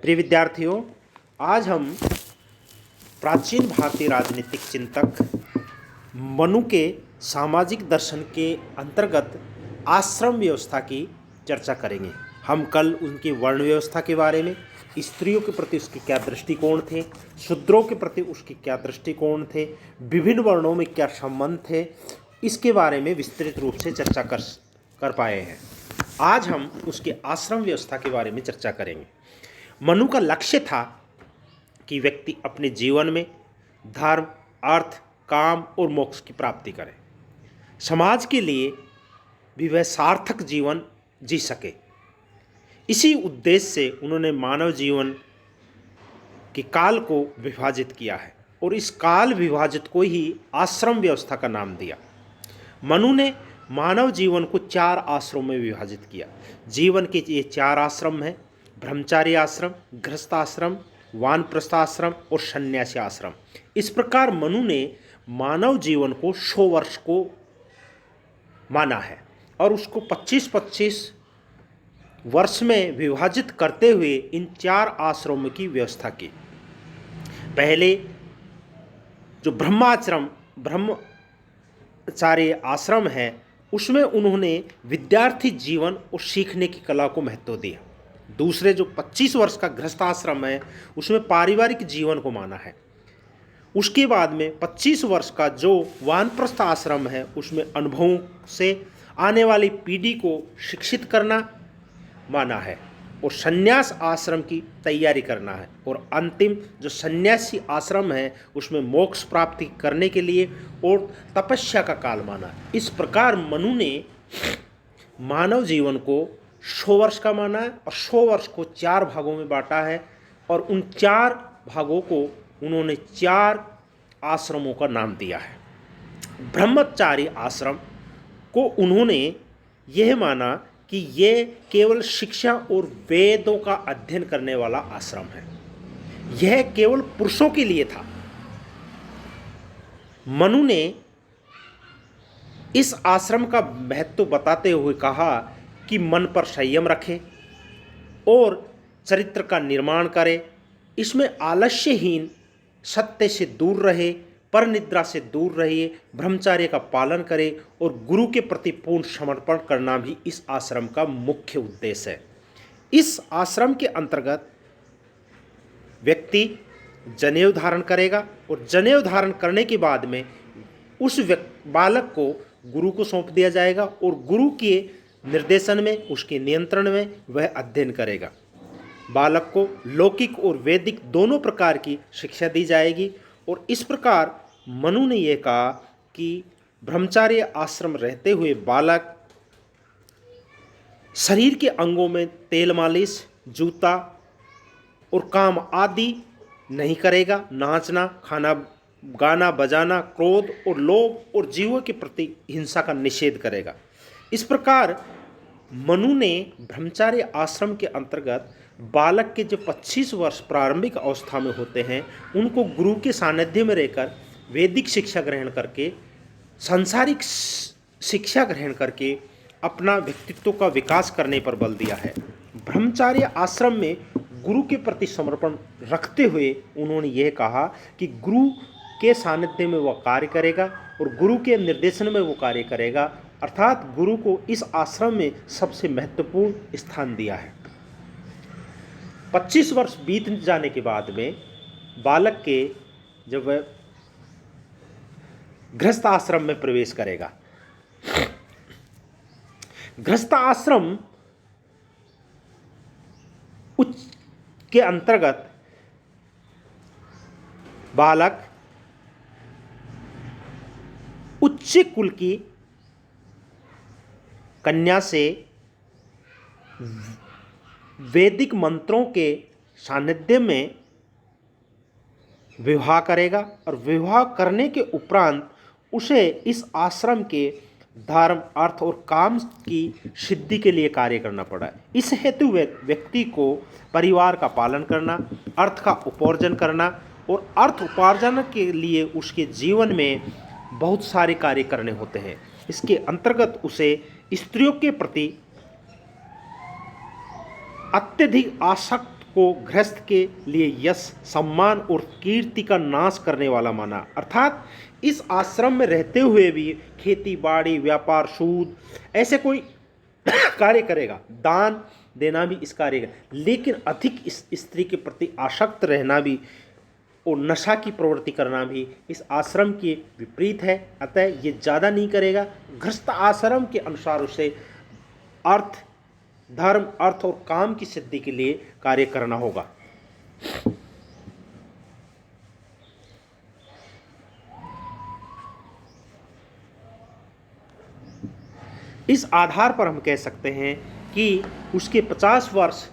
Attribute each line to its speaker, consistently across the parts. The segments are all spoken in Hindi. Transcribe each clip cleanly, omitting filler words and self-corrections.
Speaker 1: प्रिय विद्यार्थियों, आज हम प्राचीन भारतीय राजनीतिक चिंतक मनु के सामाजिक दर्शन के अंतर्गत आश्रम व्यवस्था की चर्चा करेंगे। हम कल उनकी वर्ण व्यवस्था के बारे में, स्त्रियों के प्रति उसके क्या दृष्टिकोण थे, शूद्रों के प्रति उसके क्या दृष्टिकोण थे, विभिन्न वर्णों में क्या संबंध थे, इसके बारे में विस्तृत रूप से चर्चा कर पाए हैं। आज हम उसके आश्रम व्यवस्था के बारे में चर्चा करेंगे। मनु का लक्ष्य था कि व्यक्ति अपने जीवन में धर्म, अर्थ, काम और मोक्ष की प्राप्ति करे, समाज के लिए भी वह सार्थक जीवन जी सके। इसी उद्देश्य से उन्होंने मानव जीवन के काल को विभाजित किया है और इस काल विभाजित को ही आश्रम व्यवस्था का नाम दिया। मनु ने मानव जीवन को 4 आश्रमों में विभाजित किया। जीवन के ये 4 आश्रम हैं: ब्रह्मचारी आश्रम, गृहस्थ आश्रम, वानप्रस्थ आश्रम और सन्यासी आश्रम। इस प्रकार मनु ने मानव जीवन को 100 वर्ष को माना है और उसको 25-25 वर्ष में विभाजित करते हुए इन 4 आश्रमों की व्यवस्था की। पहले जो ब्रह्मचार्य आश्रम है उसमें उन्होंने विद्यार्थी जीवन और सीखने की कला को महत्व दिया। दूसरे जो 25 वर्ष का गृहस्थ आश्रम है उसमें पारिवारिक जीवन को माना है। उसके बाद में 25 वर्ष का जो वानप्रस्थ आश्रम है उसमें अनुभवों से आने वाली पीढ़ी को शिक्षित करना माना है और संन्यास आश्रम की तैयारी करना है। और अंतिम जो सन्यासी आश्रम है उसमें मोक्ष प्राप्ति करने के लिए और तपस्या का काल माना है। इस प्रकार मनु ने मानव जीवन को 100 वर्ष का माना है और 100 वर्ष को 4 भागों में बांटा है और उन 4 भागों को उन्होंने 4 आश्रमों का नाम दिया है। ब्रह्मचारी आश्रम को उन्होंने यह माना कि ये केवल शिक्षा और वेदों का अध्ययन करने वाला आश्रम है, यह केवल पुरुषों के लिए था। मनु ने इस आश्रम का महत्व बताते हुए कहा कि मन पर संयम रखे और चरित्र का निर्माण करे, इसमें आलस्यहीन, सत्य से दूर रहे, पर निद्रा से दूर रहिए, ब्रह्मचर्य का पालन करे और गुरु के प्रति पूर्ण समर्पण करना भी इस आश्रम का मुख्य उद्देश्य है। इस आश्रम के अंतर्गत व्यक्ति जनेऊ धारण करेगा और जनेऊ धारण करने के बाद में उस बालक को गुरु को सौंप दिया जाएगा और गुरु के निर्देशन में, उसके नियंत्रण में वह अध्ययन करेगा। बालक को लौकिक और वैदिक दोनों प्रकार की शिक्षा दी जाएगी। और इस प्रकार मनु ने यह कहा कि ब्रह्मचार्य आश्रम रहते हुए बालक शरीर के अंगों में तेल मालिश, जूता और काम आदि नहीं करेगा। नाचना, खाना, गाना, बजाना, क्रोध और लोभ और जीवों के प्रति हिंसा का निषेध करेगा। इस प्रकार मनु ने ब्रह्मचार्य आश्रम के अंतर्गत बालक के जो 25 वर्ष प्रारंभिक अवस्था में होते हैं उनको गुरु के सानिध्य में रहकर वैदिक शिक्षा ग्रहण करके, सांसारिक शिक्षा ग्रहण करके अपना व्यक्तित्व का विकास करने पर बल दिया है। ब्रह्मचार्य आश्रम में गुरु के प्रति समर्पण रखते हुए उन्होंने यह कहा कि गुरु के सानिध्य में वह कार्य करेगा और गुरु के निर्देशन में वो कार्य करेगा, अर्थात गुरु को इस आश्रम में सबसे महत्वपूर्ण स्थान दिया है। 25 वर्ष बीत जाने के बाद में बालक के जब वह गृहस्थ आश्रम में प्रवेश करेगा, गृहस्थ आश्रम उच्च के अंतर्गत बालक उच्च कुल की कन्या से वैदिक मंत्रों के सानिध्य में विवाह करेगा और विवाह करने के उपरांत उसे इस आश्रम के धर्म, अर्थ और काम की सिद्धि के लिए कार्य करना पड़ा। इस हेतु व्यक्ति को परिवार का पालन करना, अर्थ का उपार्जन करना और अर्थ उपार्जन के लिए उसके जीवन में बहुत सारे कार्य करने होते हैं। इसके अंतर्गत उसे स्त्रियों के प्रति अत्यधिक आसक्त को गृहस्थ के लिए यश, सम्मान और कीर्ति का नाश करने वाला माना। अर्थात इस आश्रम में रहते हुए भी खेती बाड़ी, व्यापार, सूद ऐसे कोई कार्य करेगा, दान देना भी इस कार्य का, लेकिन अधिक इस स्त्री के प्रति आसक्त रहना भी और नशा की प्रवृत्ति करना भी इस आश्रम के विपरीत है। अतः ये ज़्यादा नहीं करेगा। गृहस्थ आश्रम के अनुसार उसे अर्थ, धर्म, अर्थ और काम की सिद्धि के लिए कार्य करना होगा। इस आधार पर हम कह सकते हैं कि उसके 50 वर्ष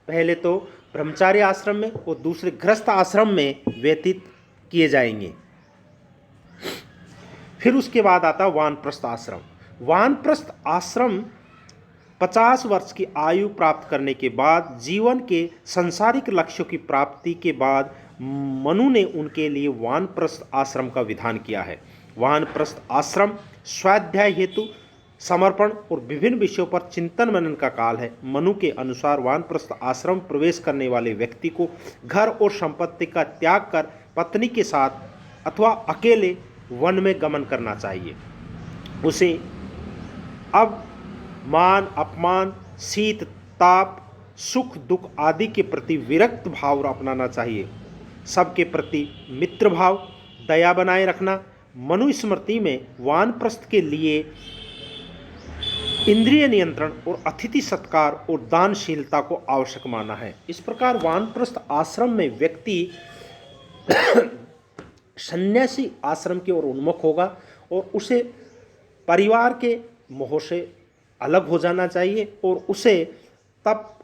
Speaker 1: पहले तो ब्रह्मचार्य आश्रम में और दूसरे गृहस्थ आश्रम में व्यतीत किए जाएंगे। फिर उसके बाद आता वानप्रस्थ आश्रम। वानप्रस्थ आश्रम 50 वर्ष की आयु प्राप्त करने के बाद जीवन के सांसारिक लक्ष्यों की प्राप्ति के बाद मनु ने उनके लिए वानप्रस्थ आश्रम का विधान किया है। वानप्रस्थ आश्रम स्वाध्याय हेतु, समर्पण और विभिन्न विषयों पर चिंतन मनन का काल है। मनु के अनुसार वानप्रस्थ आश्रम प्रवेश करने वाले व्यक्ति को घर और संपत्ति का त्याग कर पत्नी के साथ अथवा अकेले वन में गमन करना चाहिए। उसे अब मान, अपमान, शीत, ताप, सुख, दुख आदि के प्रति विरक्त भाव अपनाना चाहिए। सबके प्रति मित्र भाव, दया बनाए रखना। मनुस्मृति में वानप्रस्थ के लिए इंद्रिय नियंत्रण और अतिथि सत्कार और दानशीलता को आवश्यक माना है। इस प्रकार वानप्रस्थ आश्रम में व्यक्ति सन्यासी आश्रम की ओर उन्मुख होगा और उसे परिवार के मोह से अलग हो जाना चाहिए और उसे तप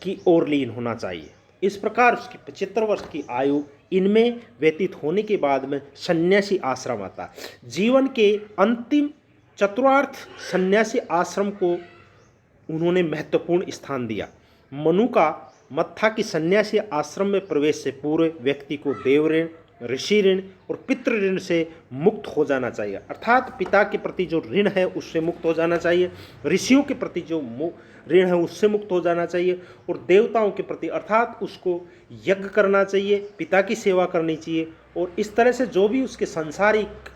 Speaker 1: की ओर लीन होना चाहिए। इस प्रकार उसकी 75 वर्ष की आयु इनमें व्यतीत होने के बाद में सन्यासी आश्रम आता है। जीवन के अंतिम चतुर्थार्थ सन्यासी आश्रम को उन्होंने महत्वपूर्ण स्थान दिया। मनु का मत था कि सन्यासी आश्रम में प्रवेश से पूर्व व्यक्ति को देव ऋण, ऋषि ऋण और पितृ ऋण से मुक्त हो जाना चाहिए। अर्थात पिता के प्रति जो ऋण है उससे मुक्त हो जाना चाहिए, ऋषियों के प्रति जो ऋण है उससे मुक्त हो जाना चाहिए और देवताओं के प्रति अर्थात उसको यज्ञ करना चाहिए, पिता की सेवा करनी चाहिए। और इस तरह से जो भी उसके सांसारिक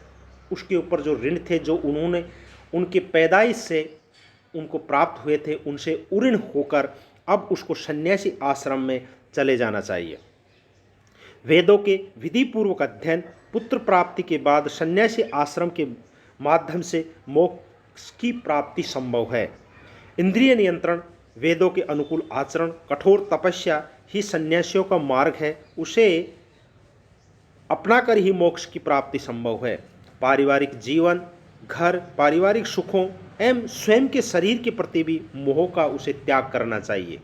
Speaker 1: उसके ऊपर जो ऋण थे, जो उन्होंने उनके पैदाइश से उनको प्राप्त हुए थे, उनसे उऋण होकर अब उसको सन्यासी आश्रम में चले जाना चाहिए। वेदों के विधि पूर्वक अध्ययन, पुत्र प्राप्ति के बाद सन्यासी आश्रम के माध्यम से मोक्ष की प्राप्ति संभव है। इंद्रिय नियंत्रण, वेदों के अनुकूल आचरण, कठोर तपस्या ही सन्यासियों का मार्ग है। उसे अपनाकर ही मोक्ष की प्राप्ति संभव है। पारिवारिक जीवन, घर, पारिवारिक सुखों एवं स्वयं के शरीर के प्रति भी मोह का उसे त्याग करना चाहिए।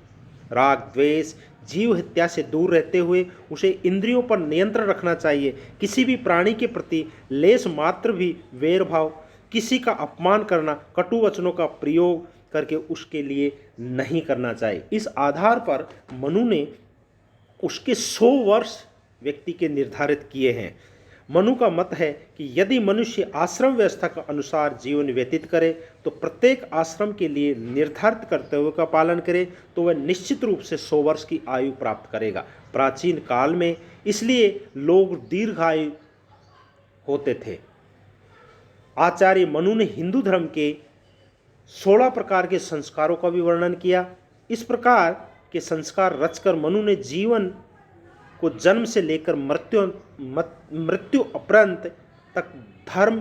Speaker 1: राग, द्वेष, जीव हत्या से दूर रहते हुए उसे इंद्रियों पर नियंत्रण रखना चाहिए। किसी भी प्राणी के प्रति लेश मात्र भी वैर भाव, किसी का अपमान करना, कटु वचनों का प्रयोग करके उसके लिए नहीं करना चाहिए। इस आधार पर मनु ने उसके 100 वर्ष व्यक्ति के निर्धारित किए हैं। मनु का मत है कि यदि मनुष्य आश्रम व्यवस्था के अनुसार जीवन व्यतीत करे तो प्रत्येक आश्रम के लिए निर्धारित कर्तव्यों का पालन करे तो वह निश्चित रूप से 100 वर्ष की आयु प्राप्त करेगा। प्राचीन काल में इसलिए लोग दीर्घायु होते थे। आचार्य मनु ने हिंदू धर्म के 16 प्रकार के संस्कारों का भी वर्णन किया। इस प्रकार के संस्कार रचकर मनु ने जीवन को जन्म से लेकर मृत्यु उपरांत तक धर्म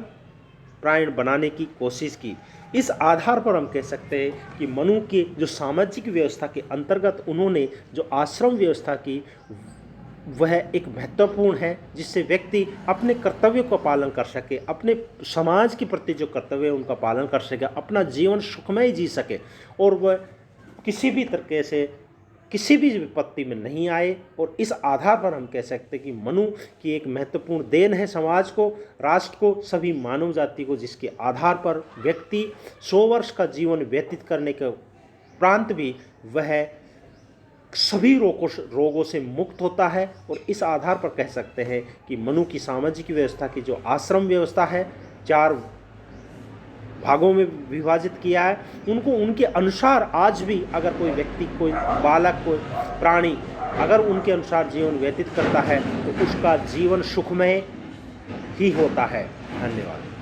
Speaker 1: प्रायण बनाने की कोशिश की। इस आधार पर हम कह सकते हैं कि मनु के जो सामाजिक व्यवस्था के अंतर्गत उन्होंने जो आश्रम व्यवस्था की वह एक महत्वपूर्ण है, जिससे व्यक्ति अपने कर्तव्यों का पालन कर सके, अपने समाज के प्रति जो कर्तव्य है उनका पालन कर सके, अपना जीवन सुखमय जी सके और वह किसी भी तरीके से किसी भी विपत्ति में नहीं आए। और इस आधार पर हम कह सकते हैं कि मनु की एक महत्वपूर्ण देन है समाज को, राष्ट्र को, सभी मानव जाति को, जिसके आधार पर व्यक्ति 100 वर्ष का जीवन व्यतीत करने के उपरांत भी वह सभी रोगों से मुक्त होता है। और इस आधार पर कह सकते हैं कि मनु की सामाजिक व्यवस्था की जो आश्रम व्यवस्था है, 4 भागों में विभाजित किया है, उनको उनके अनुसार आज भी अगर कोई व्यक्ति, कोई बालक, कोई प्राणी अगर उनके अनुसार जीवन व्यतीत करता है तो उसका जीवन सुखमय ही होता है। धन्यवाद।